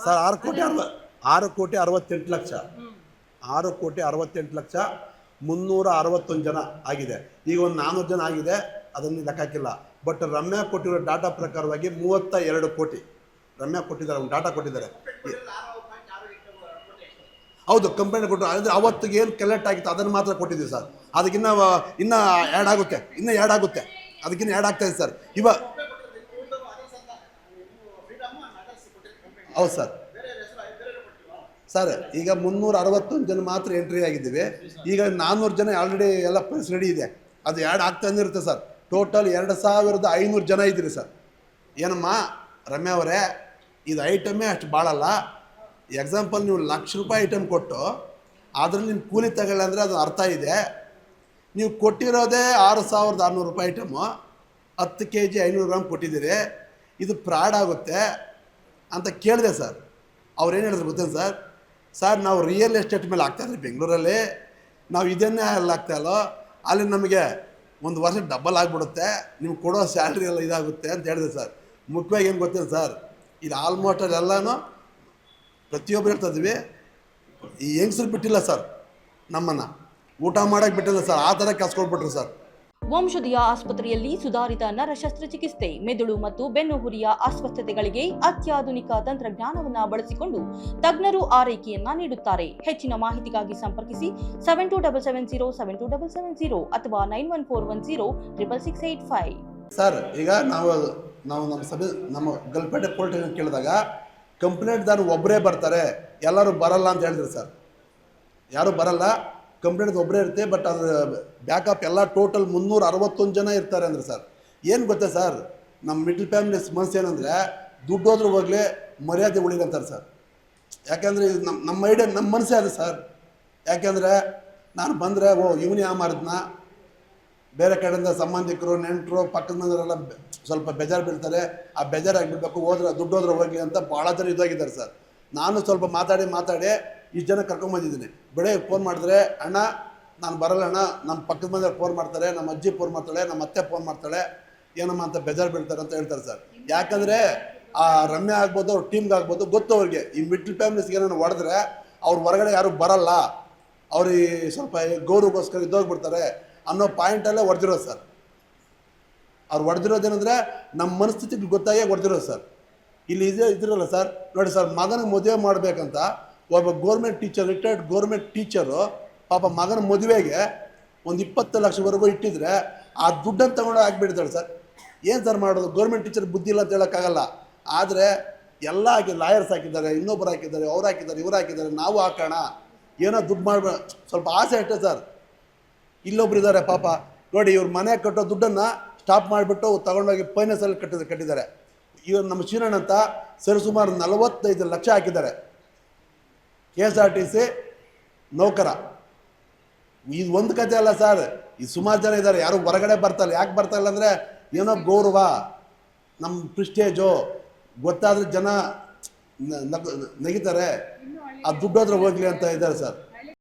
Sir 6,68,00,000 6,68,00,000 361 ಜನ ಆಗಿದೆ. ಈಗ ಒಂದು 400 ಜನ ಆಗಿದೆ, ಅದನ್ನು ಲೆಕ್ಕಾಕಿಲ್ಲ. ಬಟ್ ರಮ್ಯಾ ಕೊಟ್ಟಿರೋ ಡಾಟಾ ಪ್ರಕಾರವಾಗಿ 32 ಕೋಟಿ ರಮ್ಯಾ ಕೊಟ್ಟಿದ್ದಾರೆ, ಒಂದು ಡಾಟಾ ಕೊಟ್ಟಿದ್ದಾರೆ. ಹೌದು, ಕಂಪ್ಲೇಂಟ್ ಕೊಟ್ಟರು. ಅಂದರೆ ಅವತ್ತಿಗೆ ಏನು ಕಲೆಕ್ಟ್ ಆಗಿತ್ತು ಅದನ್ನು ಮಾತ್ರ ಕೊಟ್ಟಿದ್ದೀವಿ ಸರ್. ಅದಕ್ಕಿನ್ನ ಆ್ಯಡ್ ಆಗುತ್ತೆ, ಆ್ಯಡ್ ಆಗುತ್ತೆ, ಅದಕ್ಕಿನ್ನ ಆ್ಯಡ್ ಆಗ್ತಾಯಿದೆ ಸರ್ ಇವಾಗ. ಹೌದು ಸರ್, ಈಗ 361 ಜನ ಮಾತ್ರ ಎಂಟ್ರಿ ಆಗಿದ್ದೀವಿ. ಈಗ 400 ಜನ ಆಲ್ರೆಡಿ ಎಲ್ಲ ಪ್ರೆಸ್ ರೆಡಿ ಇದೆ, ಅದು ಆ್ಯಡ್ ಆಗ್ತಾನೆ ಇರುತ್ತೆ ಸರ್. ಟೋಟಲ್ 2,500 ಜನ ಇದ್ದೀರಿ ಸರ್. ಏನಮ್ಮ ರಮ್ಯಾ ಅವರೇ, ಇದು ಐಟಮೇ ಅಷ್ಟು ಭಾಳಲ್ಲ. ಎಕ್ಸಾಂಪಲ್ ನೀವು ₹1,00,000 ಐಟಮ್ ಕೊಟ್ಟು ಅದ್ರಲ್ಲಿ ನಿಮ್ಮ ಕೂಲಿ ತಗೊಳ್ಳಿ ಅಂದರೆ ಅದು ಅರ್ಥ ಇದೆ. ನೀವು ಕೊಟ್ಟಿರೋದೇ ₹6,600 ಐಟಮು, 10 kg 500 ಗ್ರಾಮ್ ಕೊಟ್ಟಿದ್ದೀರಿ, ಇದು ಫ್ರಾಡ್ ಆಗುತ್ತೆ ಅಂತ ಕೇಳಿದೆ ಸರ್. ಅವ್ರು ಏನು ಹೇಳಿದ್ರು ಗೊತ್ತೇನು ಸರ್, ನಾವು ರಿಯಲ್ ಎಸ್ಟೇಟ್ ಮೇಲೆ ಆಗ್ತಾಯಿದ್ರಿ ಬೆಂಗಳೂರಲ್ಲಿ, ನಾವು ಇದನ್ನೇ ಅಲ್ಲಿ ಆಗ್ತಾಯಿಲ್ಲೋ, ಅಲ್ಲಿ ನಮಗೆ ಒಂದು ವರ್ಷ ಡಬಲ್ ಆಗಿಬಿಡುತ್ತೆ, ನಿಮ್ಗೆ ಕೊಡೋ ಸ್ಯಾಲ್ರಿ ಎಲ್ಲ ಇದಾಗುತ್ತೆ ಅಂತ ಹೇಳಿದೆ ಸರ್. ಮುಖ್ಯವಾಗಿ ಏನು ಗೊತ್ತೇನು ಸರ್, ಇದು ಆಲ್ಮೋಸ್ಟ್ ಎಲ್ಲನೂ ಪ್ರತಿಯೊಬ್ಬರು ಇರ್ತಿದ್ವಿ. ಈ ಯಂಗ್ಸ್ರು ಬಿಟ್ಟಿಲ್ಲ ಸರ್, ನಮ್ಮನ್ನು ಊಟ ಮಾಡೋಕ್ಕೆ ಬಿಟ್ಟಿಲ್ಲ ಸರ್, ಆ ಥರ ಕಸ್ಕೊಳ್ಬಿಟ್ರು ಸರ್. ವಂಶದಿಯ ಆಸ್ಪತ್ರೆಯಲ್ಲಿ ಸುಧಾರಿತ ನರ ಶಸ್ತ್ರಚಿಕಿತ್ಸೆ, ಮೆದುಳು ಮತ್ತು ಬೆನ್ನುಹುರಿಯ ಅಸ್ವಸ್ಥತೆಗಳಿಗೆ ಅತ್ಯಾಧುನಿಕ ತಂತ್ರಜ್ಞಾನವನ್ನು ಬಳಸಿಕೊಂಡು ತಜ್ಞರು ಆರೈಕೆಯನ್ನ ನೀಡುತ್ತಾರೆ. ಹೆಚ್ಚಿನ ಮಾಹಿತಿಗಾಗಿ ಸಂಪರ್ಕಿಸಿ 7277072770 ಅಥವಾ 9141066685. ಸರ್, ಈಗ ನಾವು ನಮ್ಮ ಸಭೆ ನಮ್ಮ ಗಲ್ಪೇಟೆ ಪೊಲಿಟಿಕಲ್ ಕೇಳಿದಾಗ ಕಂಪ್ಲೇಂಟ್ದಾರ ಒಬ್ಬರೇ ಬರ್ತಾರೆ, ಎಲ್ಲರೂ ಬರಲ್ಲ ಅಂತ ಹೇಳಿದ್ರು ಸರ್. ಯಾರೂ ಬರಲ್ಲ, ಕಂಪ್ಲೇಂಟ್ ಒಬ್ಬರೇ ಇರುತ್ತೆ. ಬಟ್ ಅದ್ರ ಬ್ಯಾಕಪ್ ಎಲ್ಲ ಟೋಟಲ್ 361 ಜನ ಇರ್ತಾರೆ ಅಂದರೆ ಸರ್. ಏನು ಗೊತ್ತಾ ಸರ್, ನಮ್ಮ ಮಿಡ್ಲ್ ಫ್ಯಾಮಿಲಿ ಸಮಸ್ಯೆ ಏನಂದರೆ ದುಡ್ಡು ಹೋದ್ರೂ ಹೋಗಲಿ ಮರ್ಯಾದೆ ಉಳಿಗಂತಾರೆ ಸರ್. ಯಾಕೆಂದರೆ ಇದು ನಮ್ಮ ಐಡಿಯಾ, ನಮ್ಮ ಮನಸ್ಸೇ ಅದು ಸರ್. ಯಾಕೆಂದರೆ ನಾನು ಬಂದರೆ ಇವನೇ ಮಾರಿದ್ನ, ಬೇರೆ ಕಡೆಯಿಂದ ಸಂಬಂಧಿಕರು ನೆಂಟರು ಪಕ್ಕದ ಮನೆಯವರೆಲ್ಲ ಸ್ವಲ್ಪ ಬೇಜಾರು ಬೀಳ್ತಾರೆ, ಆ ಬೇಜಾರಾಗಿಬಿಡ್ಬೇಕು, ದುಡ್ಡು ಹೋದ್ರೆ ಹೋಗಲಿ ಅಂತ ಭಾಳ ಜನ ಇದಾಗಿದ್ದಾರೆ ಸರ್. ನಾನು ಸ್ವಲ್ಪ ಮಾತಾಡಿ ಇಷ್ಟು ಜನ ಕರ್ಕೊಂಬಂದಿದ್ದೀನಿ. ಬೆಳಗ್ಗೆ ಫೋನ್ ಮಾಡಿದ್ರೆ, ಅಣ್ಣ ನಾನು ಬರಲ್ಲ ಅಣ್ಣ, ನಮ್ಮ ಪಕ್ಕದ ಮನೆಯವ್ರು ಫೋನ್ ಮಾಡ್ತಾರೆ, ನಮ್ಮ ಅಜ್ಜಿ ಫೋನ್ ಮಾಡ್ತಾಳೆ, ನಮ್ಮ ಅತ್ತೆ ಫೋನ್ ಮಾಡ್ತಾಳೆ, ಏನಮ್ಮ ಅಂತ ಬೇಜಾರು ಬೀಳ್ತಾರೆ ಅಂತ ಹೇಳ್ತಾರೆ ಸರ್. ಯಾಕಂದರೆ ಆ ರಮ್ಯಾ ಆಗ್ಬೋದು, ಅವ್ರ ಟೀಮ್ಗೆ ಆಗ್ಬೋದು, ಗೊತ್ತು ಅವ್ರಿಗೆ. ಈ ಮಿಡ್ಲ್ ಫ್ಯಾಮಿಲೀಸ್ಗೆ ನಾನು ಹೊಡೆದ್ರೆ ಅವ್ರು ಹೊರಗಡೆ ಯಾರು ಬರಲ್ಲ, ಅವ್ರಿಗೆ ಸ್ವಲ್ಪ ಗೌರವಗೋಸ್ಕರ ಇದ್ದೋಗ್ಬಿಡ್ತಾರೆ ಅನ್ನೋ ಪಾಯಿಂಟಲ್ಲೇ ಹೊಡೆದಿರೋದು ಸರ್. ಅವ್ರು ಹೊಡೆದಿರೋದೇನೆಂದರೆ ನಮ್ಮ ಮನಸ್ಥಿತಿಗೆ ಗೊತ್ತಾಗೇ ಹೊಡೆದಿರೋದು ಸರ್. ಇಲ್ಲಿ ಇದಿರಲ್ಲ ಸರ್, ನೋಡಿ ಸರ್, ಮಗನಿಗೆ ಮದುವೆ ಮಾಡಬೇಕಂತ ಒಬ್ಬ government teacher, retired government teacher ಪಾಪ ಮಗನ ಮದುವೆಗೆ ಒಂದು 20 ಲಕ್ಷವರೆಗೂ ಇಟ್ಟಿದ್ರೆ ಆ ದುಡ್ಡನ್ನು ತಗೊಂಡು ಆಗಿಬಿಡ್ತಾಳೆ ಸರ್. ಏನು ಸರ್ ಮಾಡೋದು? ಗೋರ್ಮೆಂಟ್ ಟೀಚರ್ ಬುದ್ಧಿ ಇಲ್ಲ ಅಂತ ಹೇಳೋಕ್ಕಾಗಲ್ಲ. ಆದರೆ ಎಲ್ಲ ಲಾಯರ್ಸ್ ಹಾಕಿದ್ದಾರೆ, ಇನ್ನೊಬ್ಬರು ಹಾಕಿದ್ದಾರೆ, ಅವ್ರು ಹಾಕಿದ್ದಾರೆ, ಇವ್ರು ಹಾಕಿದ್ದಾರೆ, ನಾವು ಹಾಕೋಣ, ಏನೋ ದುಡ್ಡು ಮಾಡ್ಬೇಡ, ಸ್ವಲ್ಪ ಆಸೆ ಅಷ್ಟೇ ಸರ್. ಇಲ್ಲೊಬ್ರು ಇದ್ದಾರೆ ಪಾಪ, ನೋಡಿ, ಇವ್ರ ಮನೆ ಕಟ್ಟೋ ದುಡ್ಡನ್ನು ಸ್ಟಾಪ್ ಮಾಡಿಬಿಟ್ಟು ತಗೊಂಡೋಗಿ ಫೈನಾನ್ಸಲ್ಲಿ ಕಟ್ಟಿದ್ದಾರೆ. ಇವ್ರು ನಮ್ಮ ಶ್ರೀರಣ್ಣ ಅಂತ ಸರಿಸುಮಾರು 45 ಲಕ್ಷ ಹಾಕಿದ್ದಾರೆ. KSRTC ನೌಕರ. ಇದು ಒಂದು ಕಥೆ ಅಲ್ಲ ಸರ್, ಇದು ಸುಮಾರು ಜನ ಇದ್ದಾರೆ, ಯಾರು ಹೊರಗಡೆ ಬರ್ತಾಯಿಲ್ಲ. ಯಾಕೆ ಬರ್ತಾಯಿಲ್ಲ ಅಂದರೆ ಏನೋ ಗೌರವ, ನಮ್ಮ ಪ್ರಿಸ್ಟೇಜು ಗೊತ್ತಾದರೆ ಜನ ನಗಿತಾರೆ, ಆ ದುಡ್ಡು ಹೋದ್ರೆ ಹೋಗಲಿ ಅಂತ ಇದ್ದಾರೆ ಸರ್.